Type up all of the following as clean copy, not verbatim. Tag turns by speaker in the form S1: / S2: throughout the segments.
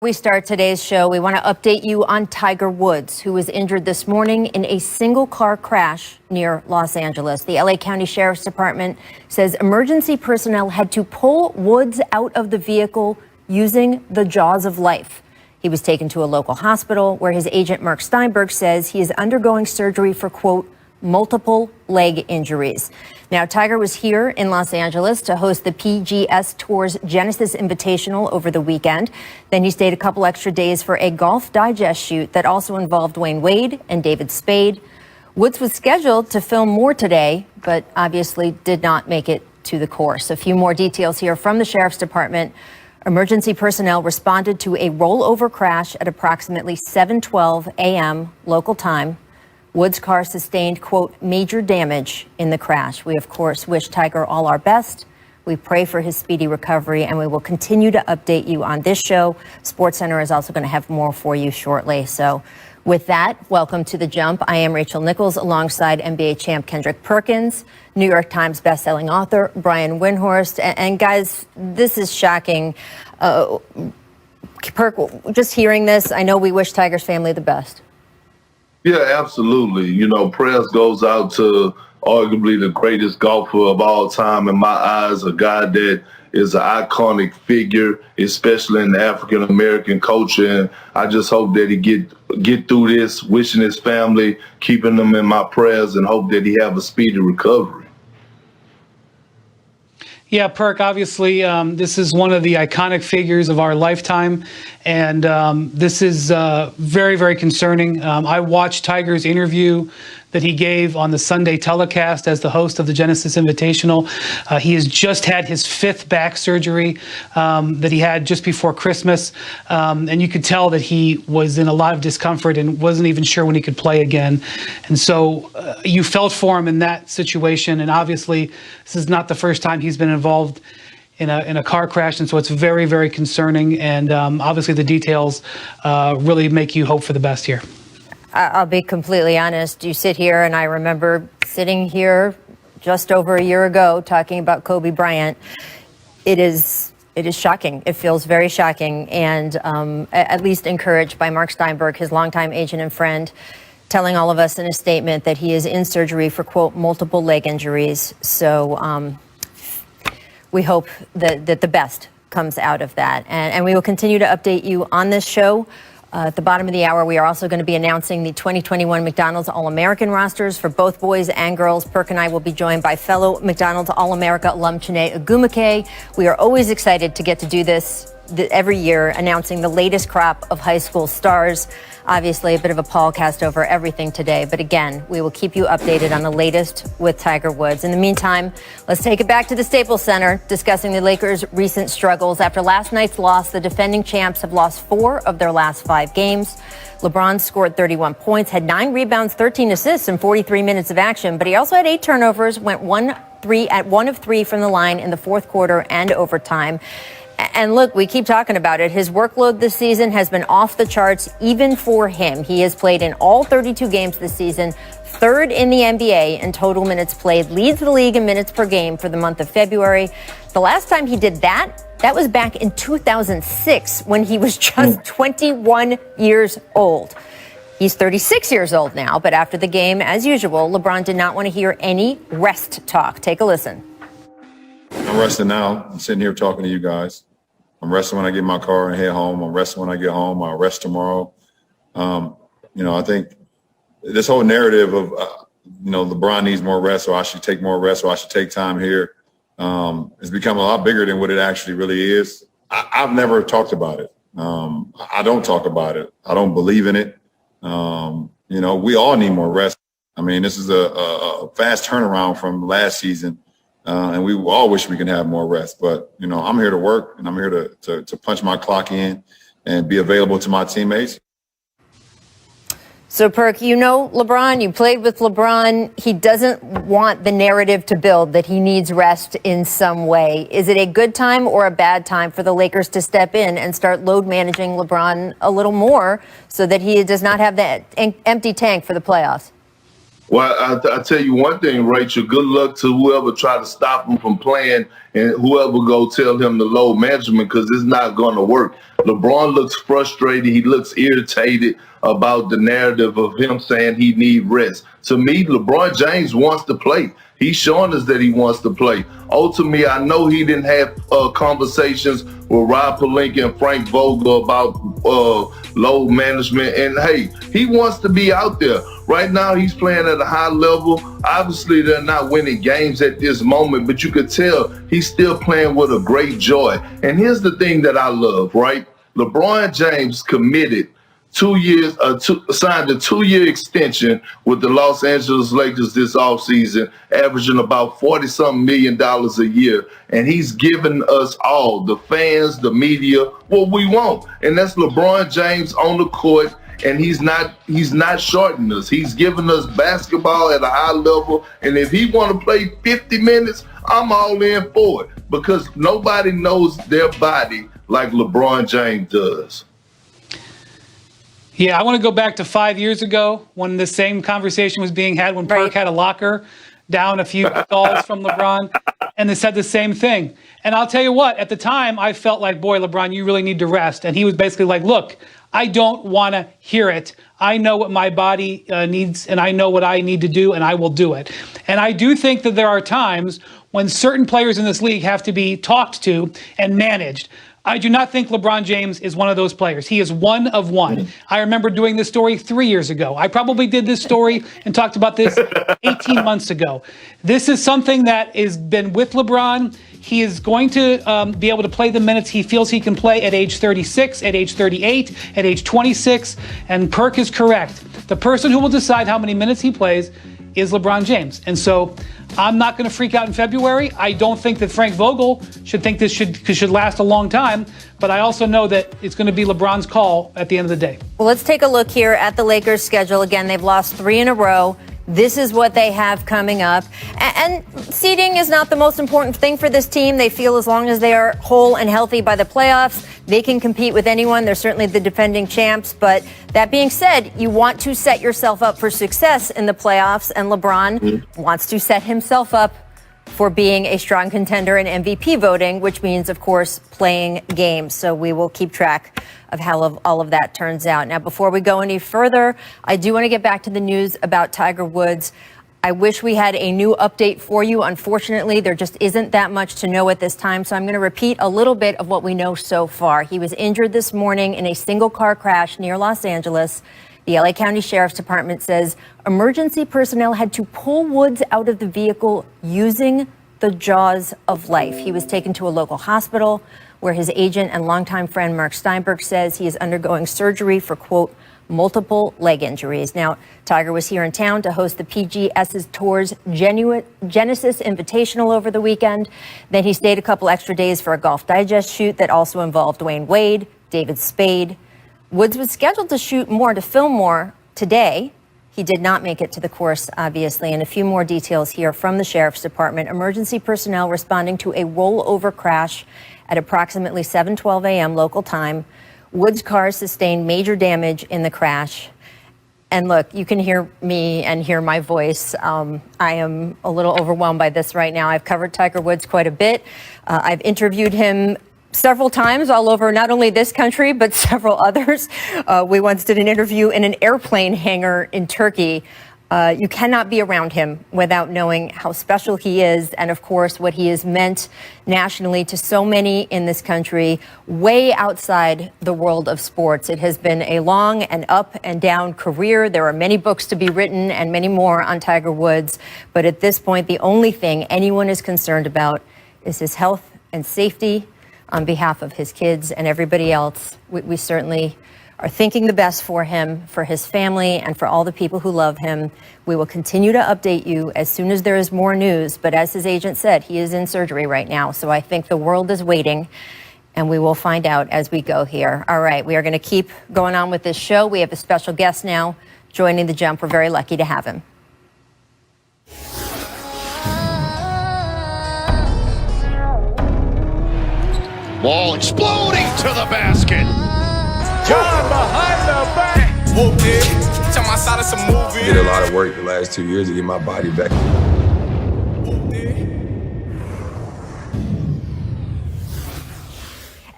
S1: We start today's show. We want to update you on Tiger Woods, who was injured this morning in a single car crash near Los Angeles. The LA County Sheriff's Department says emergency personnel had to pull Woods out of the vehicle using the jaws of life. He was taken to a local hospital where his agent, Mark Steinberg, says he is undergoing surgery for, quote, multiple leg injuries. Now, Tiger was here in Los Angeles to host the PGS Tour's Genesis Invitational over the weekend. Then he stayed a couple extra days for a Golf Digest shoot that also involved Dwayne Wade and David Spade. Woods was scheduled to film more today, but obviously did not make it to the course. A few more details here from the Sheriff's Department. Emergency personnel responded to a rollover crash at approximately 7:12 a.m. local time. Woods' car sustained, quote, major damage in the crash. We, of course, wish Tiger all our best. We pray for his speedy recovery, and we will continue to update you on this show. SportsCenter is also going to have more for you shortly. So with that, welcome to The Jump. I am Rachel Nichols alongside NBA champ Kendrick Perkins, New York Times bestselling author Brian Windhorst. And guys, this is shocking. Perk, just hearing this, I know we wish Tiger's family the best.
S2: Yeah, absolutely. You know, prayers goes out to arguably the greatest golfer of all time in my eyes, a guy that is an iconic figure, especially in the African-American culture. And I just hope that he get through this, wishing his family, keeping them in my prayers, and hope that he have a speedy recovery.
S3: Yeah, Perk, obviously, this is one of the iconic figures of our lifetime, and this is very, very concerning. I watched Tiger's interview that he gave on the Sunday telecast as the host of the Genesis Invitational. He has just had his 5th back surgery that he had just before Christmas, and you could tell that he was in a lot of discomfort and wasn't even sure when he could play again. And so you felt for him in that situation, and obviously this is not the first time he's been involved in a car crash, and so it's very, very concerning, and obviously the details really make you hope for the best here.
S1: I'll be completely honest. You sit here, and I remember sitting here just over a year ago talking about Kobe Bryant. It is shocking. It feels very shocking, and at least encouraged by Mark Steinberg, his longtime agent and friend, telling all of us in a statement that he is in surgery for, quote, multiple leg injuries. So we hope that the best comes out of that. And we will continue to update you on this show. At the bottom of the hour, we are also going to be announcing the 2021 McDonald's All-American rosters for both boys and girls. Perk and I will be joined by fellow McDonald's All-America alum Chiney Agumake. We are always excited to get to do this every year, announcing the latest crop of high school stars. Obviously, a bit of a podcast over everything today. But again, we will keep you updated on the latest with Tiger Woods. In the meantime, let's take it back to the Staples Center, discussing the Lakers' recent struggles. After last night's loss, the defending champs have lost 4 of their last 5 games. LeBron scored 31 points, had 9 rebounds, 13 assists in 43 minutes of action. But he also had 8 turnovers, went 1 of 3 from the line in the fourth quarter and overtime. And look, we keep talking about it. His workload this season has been off the charts, even for him. He has played in all 32 games this season, 3rd in the NBA in total minutes played, leads the league in minutes per game for the month of February. The last time he did that was back in 2006 when he was just 21 years old. He's 36 years old now, but after the game, as usual, LeBron did not want to hear any rest talk. Take a listen.
S4: I'm resting now. I'm sitting here talking to you guys. I'm resting when I get in my car and head home. I'm resting when I get home. I'll rest tomorrow. I think this whole narrative of, LeBron needs more rest, or I should take more rest, or I should take time here, has become a lot bigger than what it actually really is. I've never talked about it. I don't talk about it. I don't believe in it. We all need more rest. I mean, this is a fast turnaround from last season. And we all wish we can have more rest. But, I'm here to work, and I'm here to punch my clock in and be available to my teammates.
S1: So, Perk, LeBron, you played with LeBron. He doesn't want the narrative to build that he needs rest in some way. Is it a good time or a bad time for the Lakers to step in and start load managing LeBron a little more so that he does not have that empty tank for the playoffs?
S2: Well, I tell you one thing, Rachel. Good luck to whoever try to stop him from playing, and whoever go tell him to load management, because it's not going to work. LeBron looks frustrated. He looks irritated about the narrative of him saying he need rest. To me, LeBron James wants to play. He's showing us that he wants to play. Ultimately, I know he didn't have conversations with Rob Pelinka and Frank Vogel about load management. And hey, he wants to be out there. Right now, he's playing at a high level. Obviously, they're not winning games at this moment, but you could tell he's still playing with a great joy. And here's the thing that I love, right? LeBron James committed 2 years, signed a 2-year extension with the Los Angeles Lakers this offseason, averaging about $40-something million a year. And he's given us all, the fans, the media, what we want. And that's LeBron James on the court. And he's not shorting us. He's giving us basketball at a high level. And if he want to play 50 minutes, I'm all in for it, because nobody knows their body like LeBron James does.
S3: Yeah, I want to go back to 5 years ago when the same conversation was being had when Perk had a locker down a few stalls from LeBron, and they said the same thing. And I'll tell you what, at the time, I felt like, boy, LeBron, you really need to rest. And he was basically like, look, I don't want to hear it. I know what my body needs, and I know what I need to do, and I will do it. And I do think that there are times when certain players in this league have to be talked to and managed. I do not think LeBron James is one of those players. He is one of one. I remember doing this story 3 years ago. I probably did this story and talked about this 18 months ago. This is something that has been with LeBron. He is going to be able to play the minutes he feels he can play at age 36, at age 38, at age 26. And Perk is correct. The person who will decide how many minutes he plays is LeBron James. And so I'm not going to freak out in February. I don't think that Frank Vogel should think this should last a long time. But I also know that it's going to be LeBron's call at the end of the day.
S1: Well, let's take a look here at the Lakers' schedule. Again, they've lost 3 in a row. This is what they have coming up. And seeding is not the most important thing for this team. They feel as long as they are whole and healthy by the playoffs, they can compete with anyone. They're certainly the defending champs. But that being said, you want to set yourself up for success in the playoffs. And LeBron wants to set himself up for being a strong contender in MVP voting, which means, of course, playing games. So we will keep track of how all of that turns out. Now, before we go any further, I do want to get back to the news about Tiger Woods. I wish we had a new update for you. Unfortunately, there just isn't that much to know at this time. So I'm going to repeat a little bit of what we know so far. He was injured this morning in a single car crash near Los Angeles. The LA County Sheriff's Department says emergency personnel had to pull Woods out of the vehicle using the jaws of life. He was taken to a local hospital where his agent and longtime friend Mark Steinberg says he is undergoing surgery for, quote, multiple leg injuries. Now, Tiger was here in town to host the PGS's Tour's Genesis Invitational over the weekend. Then he stayed a couple extra days for a Golf Digest shoot that also involved Dwayne Wade, David Spade. Woods was scheduled to film more today. He did not make it to the course, obviously. And a few more details here from the Sheriff's Department. Emergency personnel responding to a rollover crash at approximately 7:12 a.m. local time. Woods' car sustained major damage in the crash. And look, you can hear me and hear my voice. I am a little overwhelmed by this right now. I've covered Tiger Woods quite a bit. I've interviewed him several times all over not only this country, but several others. We once did an interview in an airplane hangar in Turkey. You cannot be around him without knowing how special he is and, of course, what he has meant nationally to so many in this country, way outside the world of sports. It has been a long and up and down career. There are many books to be written and many more on Tiger Woods. But at this point, the only thing anyone is concerned about is his health and safety. On behalf of his kids and everybody else, we certainly are thinking the best for him, for his family, and for all the people who love him. We will continue to update you as soon as there is more news. But as his agent said, he is in surgery right now. So I think the world is waiting, and we will find out as we go here. All right, we are going to keep going on with this show. We have a special guest now joining the Jump. We're very lucky to have him.
S5: Ball exploding to the basket.
S6: John behind the back. Whoop it. Tell my thought it's a movie.
S7: Did a lot of work the last 2 years to get my body back.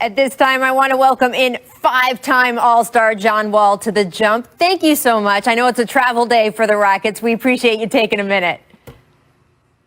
S1: At this time, I want to welcome in five-time All-Star John Wall to the Jump. Thank you so much. I know it's a travel day for the Rockets. We appreciate you taking a minute.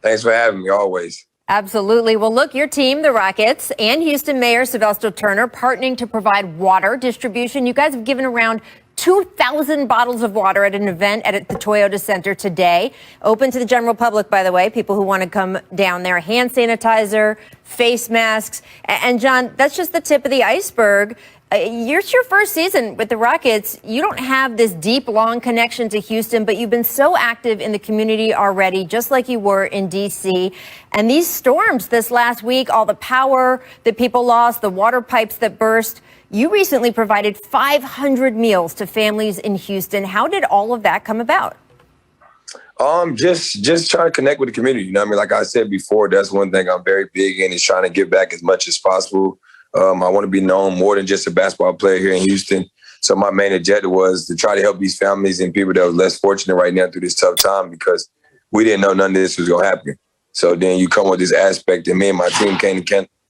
S7: Thanks for having me, always.
S1: Absolutely. Well, look, your team, the Rockets, and Houston Mayor Sylvester Turner partnering to provide water distribution. You guys have given around 2,000 bottles of water at an event at the Toyota Center today. Open to the general public, by the way, people who want to come down there. Hand sanitizer, face masks. And John, that's just the tip of the iceberg. It's your first season with the Rockets. You don't have this deep, long connection to Houston, but you've been so active in the community already, just like you were in D.C. And these storms this last week, all the power that people lost, the water pipes that burst. You recently provided 500 meals to families in Houston. How did all of that come about?
S7: Just trying to connect with the community. You know what I mean? Like I said before, that's one thing I'm very big in, is trying to give back as much as possible. I want to be known more than just a basketball player here in Houston. So my main objective was to try to help these families and people that was less fortunate right now through this tough time, because we didn't know none of this was going to happen. So then you come with this aspect, and me and my team came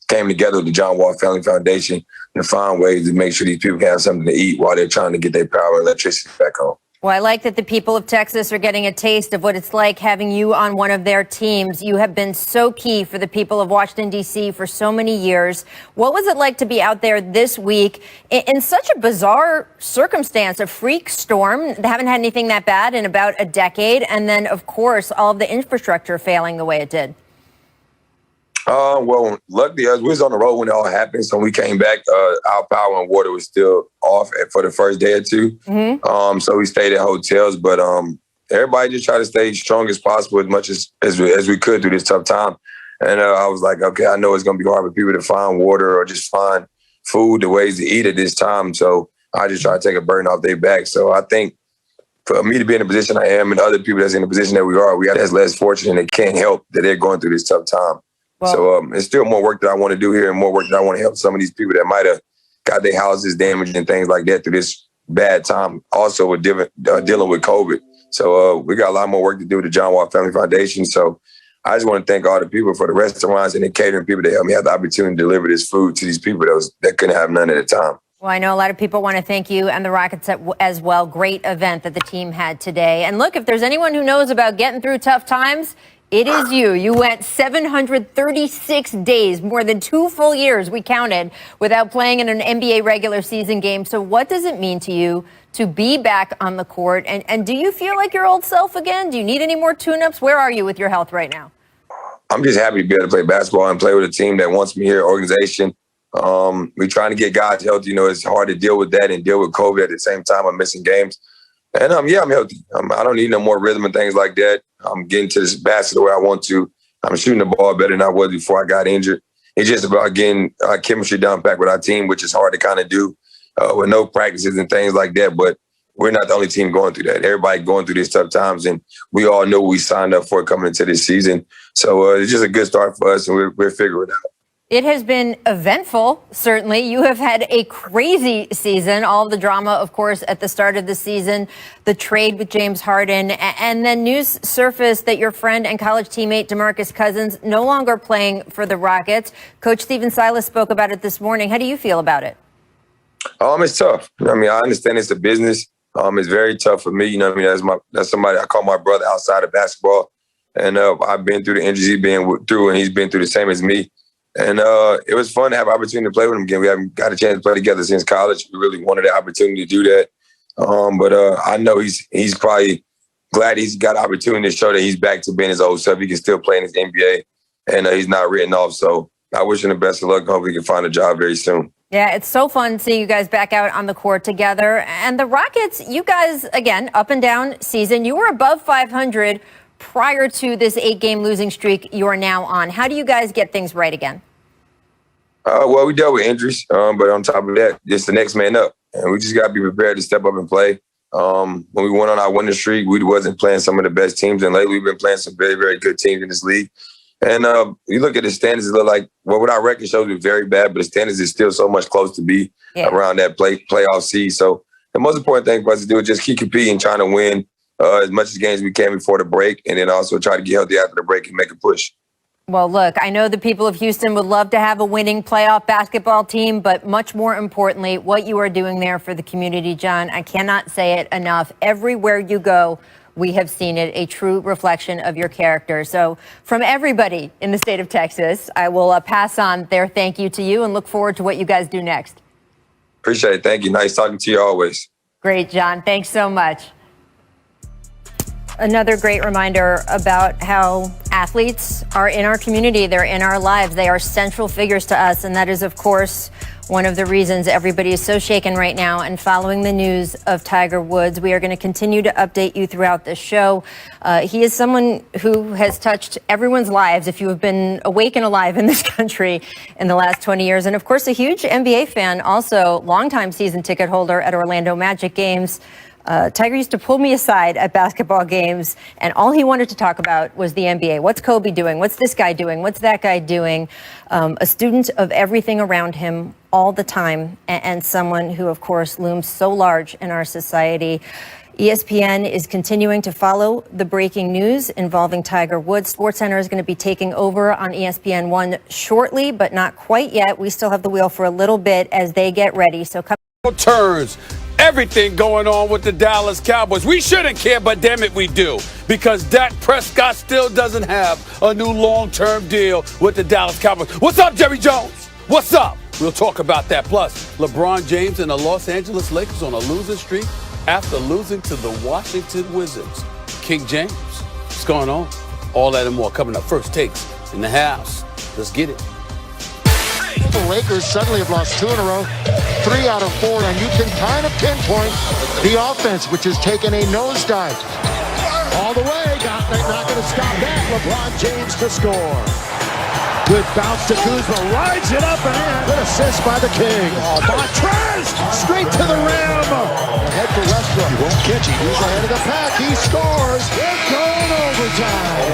S7: together with the John Wall Family Foundation to find ways to make sure these people can have something to eat while they're trying to get their power and electricity back home.
S1: Well, I like that the people of Texas are getting a taste of what it's like having you on one of their teams. You have been so key for the people of Washington, D.C. for so many years. What was it like to be out there this week in such a bizarre circumstance, a freak storm? They haven't had anything that bad in about a decade. And then, of course, all of the infrastructure failing the way it did.
S7: Well, luckily, we was on the road when it all happened. So when we came back, our power and water was still off for the first day or two. Mm-hmm. So we stayed at hotels, but everybody just tried to stay strong as possible, as much as we could through this tough time. And I was like, okay, I know it's going to be hard for people to find water or just find food, the ways to eat at this time. So I just try to take a burden off their back. So I think for me to be in the position I am, and other people that's in the position that we are that's less fortunate and can't help that they're going through this tough time. Well, so it's still more work that I want to do here, and more work that I want to help some of these people that might have got their houses damaged and things like that through this bad time. Also, with dealing with COVID. So we got a lot more work to do with the John Wall Family Foundation. So I just want to thank all the people for the restaurants and the catering people that helped me have the opportunity to deliver this food to these people that couldn't have none at a time.
S1: Well, I know a lot of people want to thank you and the Rockets as well. Great event that the team had today. And look, if there's anyone who knows about getting through tough times, it is you. You went 736 days, more than 2 full years, we counted, without playing in an NBA regular season game. So what does it mean to you to be back on the court? And do you feel like your old self again? Do you need any more tune-ups? Where are you with your health right now?
S7: I'm just happy to be able to play basketball and play with a team that wants me here, organization. We're trying to get guys healthy. You know, it's hard to deal with that and deal with COVID at the same time. I'm missing games. And I'm healthy. I don't need no more rhythm and things like that. I'm getting to this basket the way I want to. I'm shooting the ball better than I was before I got injured. It's just about getting chemistry down back with our team, which is hard to kind of do with no practices and things like that. But we're not the only team going through that. Everybody going through these tough times, and we all know what we signed up for coming into this season. So it's just a good start for us, and we're figuring it out.
S1: It has been eventful, certainly. You have had a crazy season. All of the drama, of course, at the start of the season, the trade with James Harden, and then news surfaced that your friend and college teammate DeMarcus Cousins no longer playing for the Rockets. Coach Stephen Silas spoke about it this morning. How do you feel about it?
S7: It's tough. I mean, I understand it's a business. It's very tough for me. You know what I mean? That's somebody I call my brother outside of basketball. And I've been through the injuries he's been through, and he's been through the same as me. And it was fun to have an opportunity to play with him again. We haven't got a chance to play together since college. We really wanted the opportunity to do that. But I know he's probably glad he's got an opportunity to show that he's back to being his old self. He can still play in his NBA, and he's not written off. So I wish him the best of luck. Hope he can find a job very soon.
S1: Yeah, it's so fun seeing you guys back out on the court together. And the Rockets, you guys, again, up and down season. You were above 500 prior to this 8-game losing streak you are now on. How do you guys get things right again?
S7: Well, we dealt with injuries, but on top of that, just the next man up. And we just got to be prepared to step up and play. When we went on our winning streak, we wasn't playing some of the best teams. And lately, we've been playing some very, very good teams in this league. And you look at the standards, it look like, well, what our record shows, we're very bad, but the standards is still so much close to be around that playoff seed. So the most important thing for us to do is just keep competing, trying to win as much as games we can before the break, and then also try to get healthy after the break and make a push.
S1: Well, look, I know the people of Houston would love to have a winning playoff basketball team, but much more importantly, what you are doing there for the community, John, I cannot say it enough. Everywhere you go, we have seen it, a true reflection of your character. So from everybody in the state of Texas, I will pass on their thank you to you and look forward to what you guys do next.
S7: Appreciate it. Thank you. Nice talking to you always.
S1: Great, John. Thanks so much. Another great reminder about how athletes are in our community. They're in our lives. They are central figures to us. And that is, of course, one of the reasons everybody is so shaken right now and following the news of Tiger Woods. We are going to continue to update you throughout this show. He is someone who has touched everyone's lives, if you have been awake and alive in this country in the last 20 years. And, of course, a huge NBA fan, also longtime season ticket holder at Orlando Magic games. Tiger used to pull me aside at basketball games, and all he wanted to talk about was the NBA. What's Kobe doing? What's this guy doing? What's that guy doing? A student of everything around him all the time, and someone who, of course, looms so large in our society. ESPN is continuing to follow the breaking news involving Tiger Woods. SportsCenter is going to be taking over on ESPN1 shortly, but not quite yet. We still have the wheel for a little bit as they get ready. So
S6: turns. Everything going on with the Dallas Cowboys. We shouldn't care, but damn it, we do. Because Dak Prescott still doesn't have a new long-term deal with the Dallas Cowboys. What's up, Jerry Jones? What's up? We'll talk about that. Plus, LeBron James and the Los Angeles Lakers on a losing streak after losing to the Washington Wizards. King James, what's going on? All that and more coming up. First takes in the house. Let's get it.
S5: The Lakers suddenly have lost 2 in a row, 3 out of 4, and you can kind of pinpoint the offense, which has taken a nosedive. All the way, not going to stop that. LeBron James to score. Good bounce to Kuzma, rides it up and in. Good assist by the King. Oh, Montrez, straight to the rim. Ahead for Westbrook. He won't catch it. He's ahead of the pack. He scores. It's going overtime.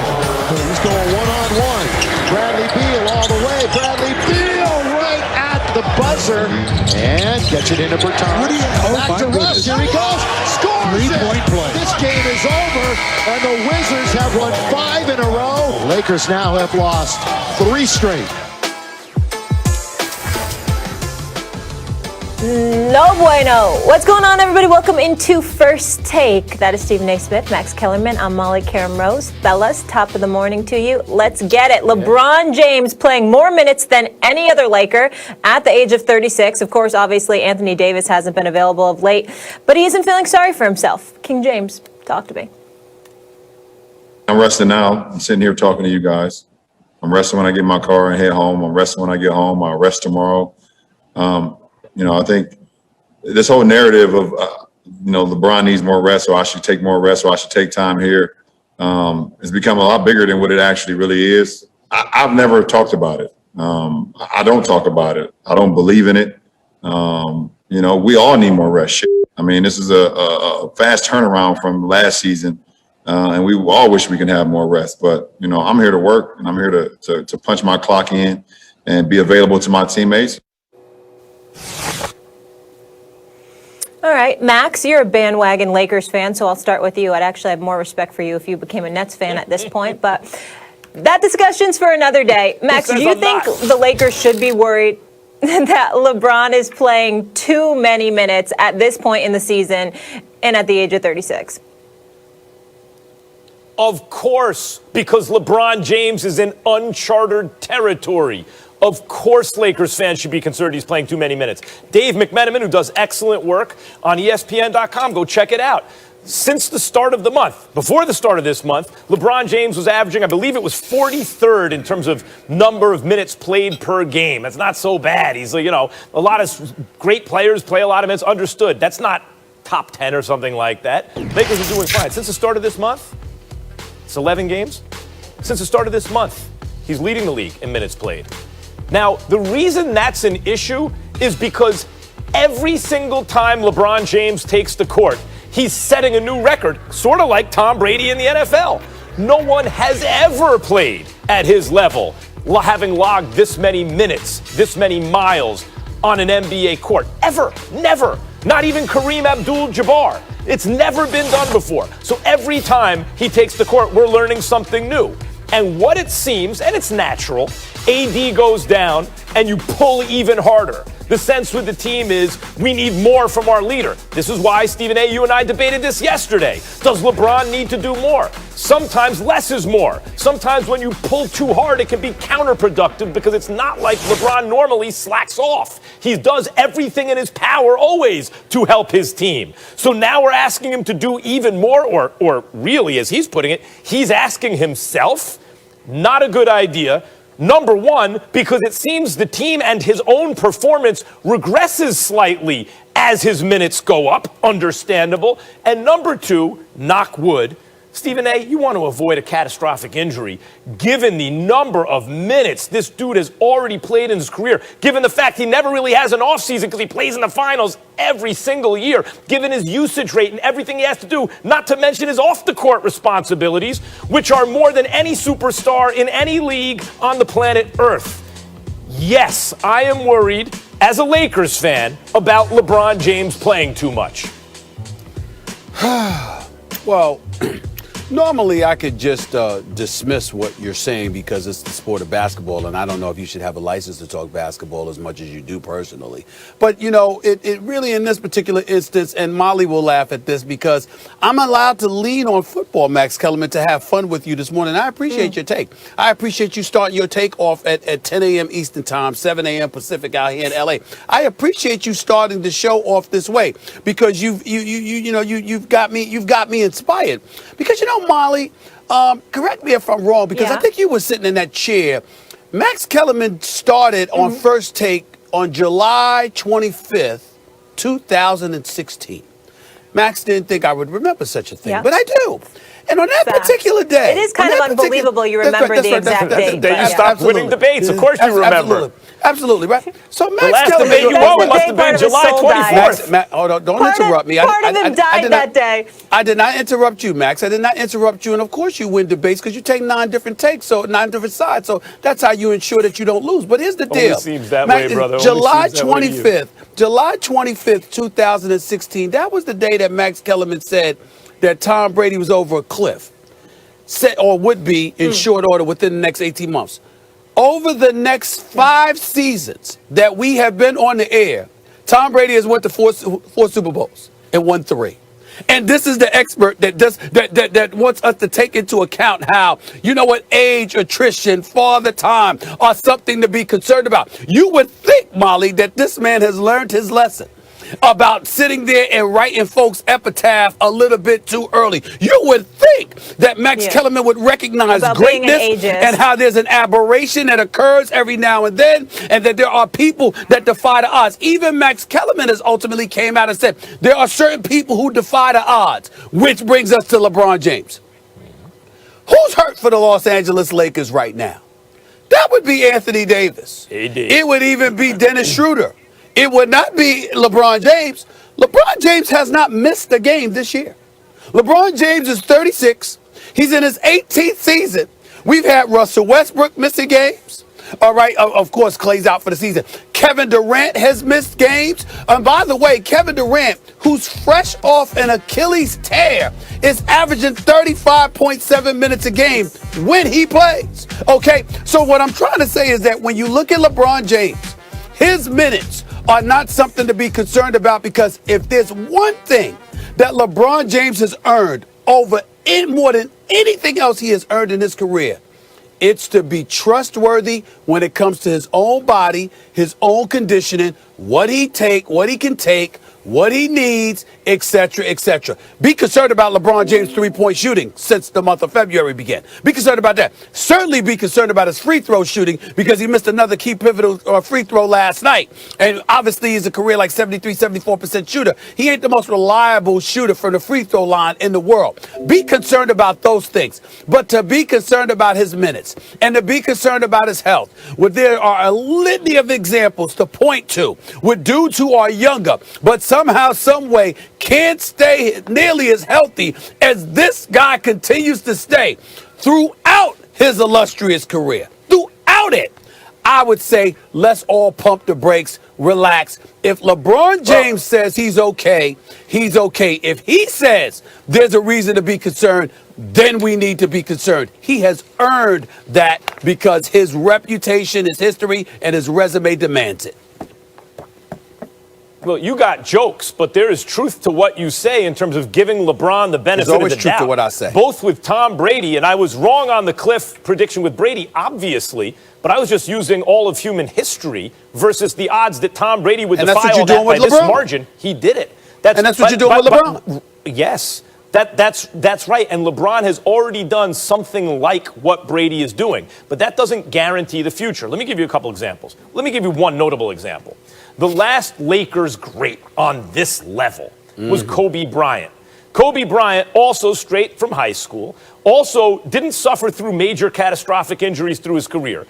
S5: He's going one-on-one. Bradley Beal all the way. Bradley Beal right at the buzzer. And gets it into Bertans. Back to Russ. Here he goes. Scores. 3-point play. This game is over, and the Wizards have won 5 in a row. The Lakers now have lost 3 straight.
S8: No bueno. What's going on, everybody? Welcome into First Take. That is Stephen A. Smith, Max Kellerman. I'm Molly Karam Rose. Fellas, top of the morning to you. Let's get it. LeBron James playing more minutes than any other Laker at the age of 36. Of course, obviously, Anthony Davis hasn't been available of late, but he isn't feeling sorry for himself. King James, talk to me.
S4: I'm resting now. I'm sitting here talking to you guys. I'm resting when I get in my car and head home. I'm resting when I get home. I'll rest tomorrow. I think this whole narrative of, LeBron needs more rest, or I should take more rest, or I should take time here, has become a lot bigger than what it actually really is. I've never talked about it. I don't talk about it. I don't believe in it. We all need more rest. I mean, this is a fast turnaround from last season. And we all wish we can have more rest, but I'm here to work, and I'm here to punch my clock in and be available to my teammates.
S8: All right, Max, you're a bandwagon Lakers fan, so I'll start with you. I'd actually have more respect for you if you became a Nets fan at this point, but that discussion's for another day. Max, do you think the Lakers should be worried that LeBron is playing too many minutes at this point in the season and at the age of 36?
S9: Of course, because LeBron James is in uncharted territory. Of course, Lakers fans should be concerned he's playing too many minutes. Dave McMenamin, who does excellent work on ESPN.com, go check it out. Since the start of the month, before the start of this month, LeBron James was averaging, I believe it was 43rd in terms of number of minutes played per game. That's not so bad. He's, a lot of great players play a lot of minutes, understood. That's not top 10 or something like that. Lakers are doing fine. Since the start of this month, it's 11 games. Since the start of this month, he's leading the league in minutes played. Now, the reason that's an issue is because every single time LeBron James takes the court, he's setting a new record, sort of like Tom Brady in the NFL. No one has ever played at his level, having logged this many minutes, this many miles on an NBA court. Ever. Never. Not even Kareem Abdul-Jabbar. It's never been done before. So every time he takes the court, we're learning something new. And what it seems, and it's natural, AD goes down and you pull even harder. The sense with the team is we need more from our leader. This is why, Stephen A., you and I debated this yesterday. Does LeBron need to do more? Sometimes less is more. Sometimes when you pull too hard, it can be counterproductive because it's not like LeBron normally slacks off. He does everything in his power always to help his team. So now we're asking him to do even more, or really, as he's putting it, he's asking himself. Not a good idea. Number one, because it seems the team and his own performance regresses slightly as his minutes go up. Understandable. And number two, knock wood. Stephen A., you want to avoid a catastrophic injury. Given the number of minutes this dude has already played in his career, given the fact he never really has an offseason because he plays in the finals every single year, given his usage rate and everything he has to do, not to mention his off-the-court responsibilities, which are more than any superstar in any league on the planet Earth. Yes, I am worried, as a Lakers fan, about LeBron James playing too much.
S10: Well, normally I could just dismiss what you're saying because it's the sport of basketball, and I don't know if you should have a license to talk basketball as much as you do personally. But, you know, it really in this particular instance, and Molly will laugh at this because I'm allowed to lean on football, Max Kellerman, to have fun with you this morning. I appreciate your take. I appreciate you starting your take off at 10 a.m. Eastern time, 7 a.m. Pacific out here in L.A. I appreciate you starting the show off this way because you've got me inspired. Because, you know, Molly, correct me if I'm wrong, because I think you were sitting in that chair. Max Kellerman started on First Take on July 25th, 2016. Max didn't think I would remember such a thing, but I do. And on that particular day.
S8: It is kind of unbelievable you remember the exact date.
S9: That's the day you stopped winning debates. Of course you remember.
S10: Absolutely, right? So Max
S9: the last
S10: Kellerman,
S9: debate you won must have been July 24th.
S10: Hold on, don't interrupt me.
S8: Part of him died that day.
S10: I did not interrupt you, Max. I did not interrupt you. And of course you win debates because you take 9 different takes, so 9 different sides. So that's how you ensure that you don't lose. But here's the deal.
S9: Only seems that way, brother.
S10: July 25th, 2016, that was the day that Max Kellerman said that Tom Brady was over a cliff. Or would be in short order within the next 18 months. Over the next 5 seasons that we have been on the air, Tom Brady has won to 4 Super Bowls and won 3. And this is the expert that wants us to take into account how, you know what, age, attrition, father time are something to be concerned about. You would think, Molly, that this man has learned his lesson about sitting there and writing folks' epitaph a little bit too early. You would think that Max Kellerman would recognize about greatness and how there's an aberration that occurs every now and then, and that there are people that defy the odds. Even Max Kellerman has ultimately came out and said there are certain people who defy the odds, which brings us to LeBron James. Who's hurt for the Los Angeles Lakers right now? That would be Anthony Davis. It would even be Dennis Schroeder. It would not be LeBron James. LeBron James has not missed a game this year. LeBron James is 36. He's in his 18th season. We've had Russell Westbrook missing games. All right, of course, Clay's out for the season. Kevin Durant has missed games. And by the way, Kevin Durant, who's fresh off an Achilles tear, is averaging 35.7 minutes a game when he plays. Okay, so what I'm trying to say is that when you look at LeBron James, his minutes are not something to be concerned about, because if there's one thing that LeBron James has earned over more than anything else he has earned in his career, it's to be trustworthy when it comes to his own body, his own conditioning, what he can take, what he needs, etc., etc. Be concerned about LeBron James' three-point shooting since the month of February began. Be concerned about that. Certainly be concerned about his free throw shooting, because he missed another key pivotal free throw last night. And obviously he's a career like 73, 74% shooter. He ain't the most reliable shooter from the free throw line in the world. Be concerned about those things. But to be concerned about his minutes and to be concerned about his health, where there are a litany of examples to point to with dudes who are younger, but somehow, some way can't stay nearly as healthy as this guy continues to stay throughout his illustrious career. Throughout it, I would say let's all pump the brakes relax. If LeBron James says he's okay, he's okay. If he says there's a reason to be concerned, then we need to be concerned. He has earned that because his reputation, his history, and his resume demands it.
S9: Well, you got jokes, but there is truth to what you say in terms of giving LeBron the benefit
S10: There's always
S9: of the
S10: truth
S9: doubt.
S10: to what I say.
S9: Both with Tom Brady, and I was wrong on the cliff prediction with Brady, obviously, but I was just using all of human history versus the odds that Tom Brady would
S10: And that's
S9: defy
S10: what
S9: all
S10: you're
S9: that
S10: doing
S9: by
S10: with
S9: this
S10: LeBron.
S9: margin. He did it.
S10: And that's what you're doing with LeBron.
S9: Yes. That's right. And LeBron has already done something like what Brady is doing. But that doesn't guarantee the future. Let me give you a couple examples. Let me give you one notable example. The last Lakers great on this level was Kobe Bryant. Kobe Bryant, also straight from high school, also didn't suffer through major catastrophic injuries through his career.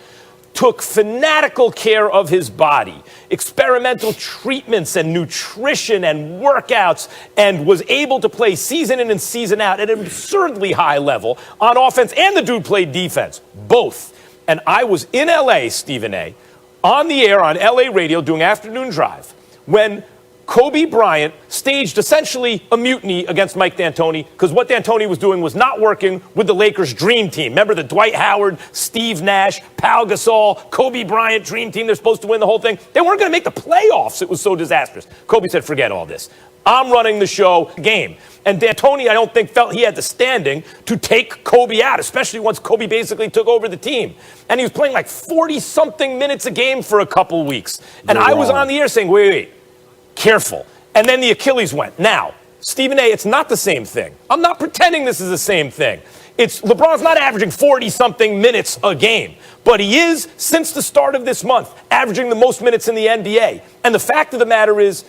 S9: Took fanatical care of his body, experimental treatments and nutrition and workouts, and was able to play season in and season out at an absurdly high level on offense, and the dude played defense, both. And I was in LA, Stephen A., on the air on LA radio doing Afternoon Drive when Kobe Bryant staged essentially a mutiny against Mike D'Antoni because what D'Antoni was doing was not working with the Lakers' dream team. Remember the Dwight Howard, Steve Nash, Pau Gasol, Kobe Bryant dream team? They're supposed to win the whole thing. They weren't going to make the playoffs. It was so disastrous. Kobe said, forget all this. I'm running the show game. And D'Antoni, I don't think, felt he had the standing to take Kobe out, especially once Kobe basically took over the team. And he was playing like 40-something minutes a game for a couple weeks. And I was on the air saying, wait, careful. And then the Achilles went. Now, Stephen A., it's not the same thing. I'm not pretending this is the same thing. LeBron's not averaging 40-something minutes a game, but he is, since the start of this month, averaging the most minutes in the NBA. And the fact of the matter is,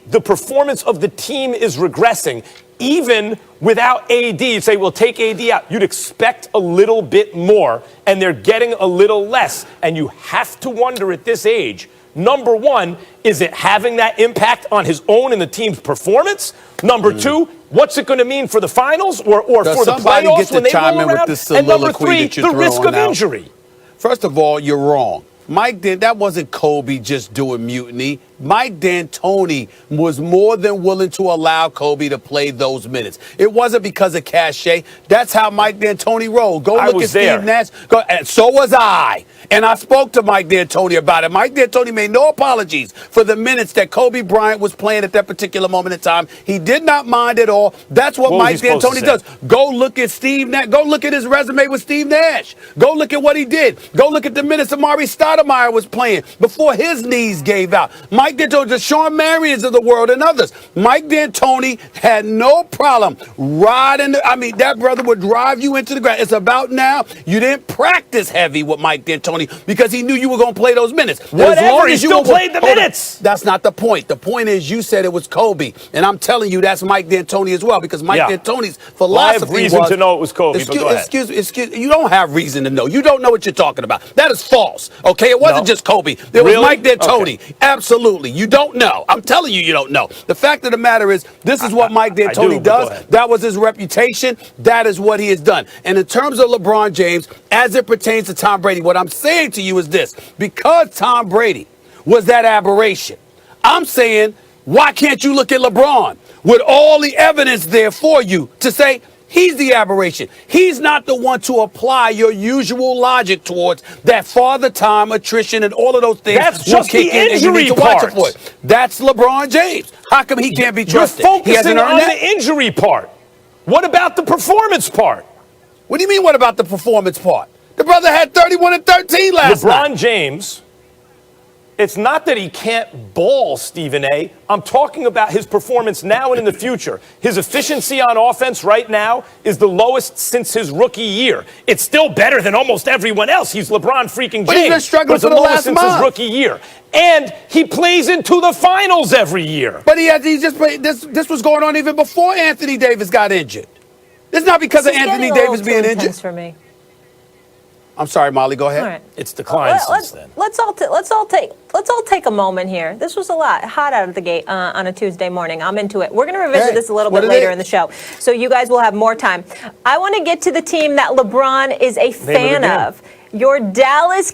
S9: the performance of the team is regressing. Even without AD, you'd say, well, take AD out. You'd expect a little bit more, and they're getting a little less. And you have to wonder at this age, number one, is it having that impact on his own and the team's performance? Number two, what's it going to mean for the finals or for the playoffs when they roll around? And number three, the risk of injury.
S10: First of all, you're wrong. That wasn't Kobe just doing mutiny. Mike D'Antoni was more than willing to allow Kobe to play those minutes. It wasn't because of cachet. That's how Mike D'Antoni rolled. Go look at Steve Nash. And so was I. And I spoke to Mike D'Antoni about it. Mike D'Antoni made no apologies for the minutes that Kobe Bryant was playing at that particular moment in time. He did not mind at all. That's what Mike D'Antoni does. Go look at Steve Nash. Go look at his resume with Steve Nash. Go look at what he did. Go look at the minutes Amari Stoudemire was playing before his knees gave out. Mike D'Antoni, the Sean Marions of the world and others. Mike D'Antoni had no problem riding. That brother would drive you into the ground. It's about now. You didn't practice heavy with Mike D'Antoni because he knew you were going to play those minutes.
S9: Whatever, he still played the minutes.
S10: That's not the point. The point is you said it was Kobe, and I'm telling you that's Mike D'Antoni as well because Mike D'Antoni's philosophy
S9: I have reason to know it was Kobe, but go ahead.
S10: Excuse me. You don't have reason to know. You don't know what you're talking about. That is false, okay? It wasn't just Kobe. It was Mike D'Antoni. Okay. Absolutely. You don't know. I'm telling you, you don't know. The fact of the matter is, this is what Mike D'Antoni does. That was his reputation. That is what he has done. And in terms of LeBron James, as it pertains to Tom Brady, what I'm saying to you is this. Because Tom Brady was that aberration, I'm saying, why can't you look at LeBron with all the evidence there for you to say, he's the aberration. He's not the one to apply your usual logic towards that father time, attrition, and all of those things.
S9: That's just the injury part.
S10: That's LeBron James. How come he can't be trusted?
S9: You're focusing on the injury part. What about the performance part?
S10: What do you mean, what about the performance part? The brother had 31 and 13 last night.
S9: LeBron James, it's not that he can't ball, Stephen A. I'm talking about his performance now and in the future. His efficiency on offense right now is the lowest since his rookie year. It's still better than almost everyone else. He's LeBron freaking James.
S10: But he's been struggling for the last
S9: since
S10: month.
S9: His rookie year. And he plays into the finals every year.
S10: But he's just played. This was going on even before Anthony Davis got injured. It's not because of Anthony Davis being injured.
S8: For me.
S10: I'm sorry, Molly. Go ahead.
S8: All right.
S9: It's declined since then.
S8: Let's all take a moment here. This was a lot hot out of the gate on a Tuesday morning. I'm into it. We're going to revisit this a little bit later in the show, so you guys will have more time. I want to get to the team that LeBron is a fan of. Your Dallas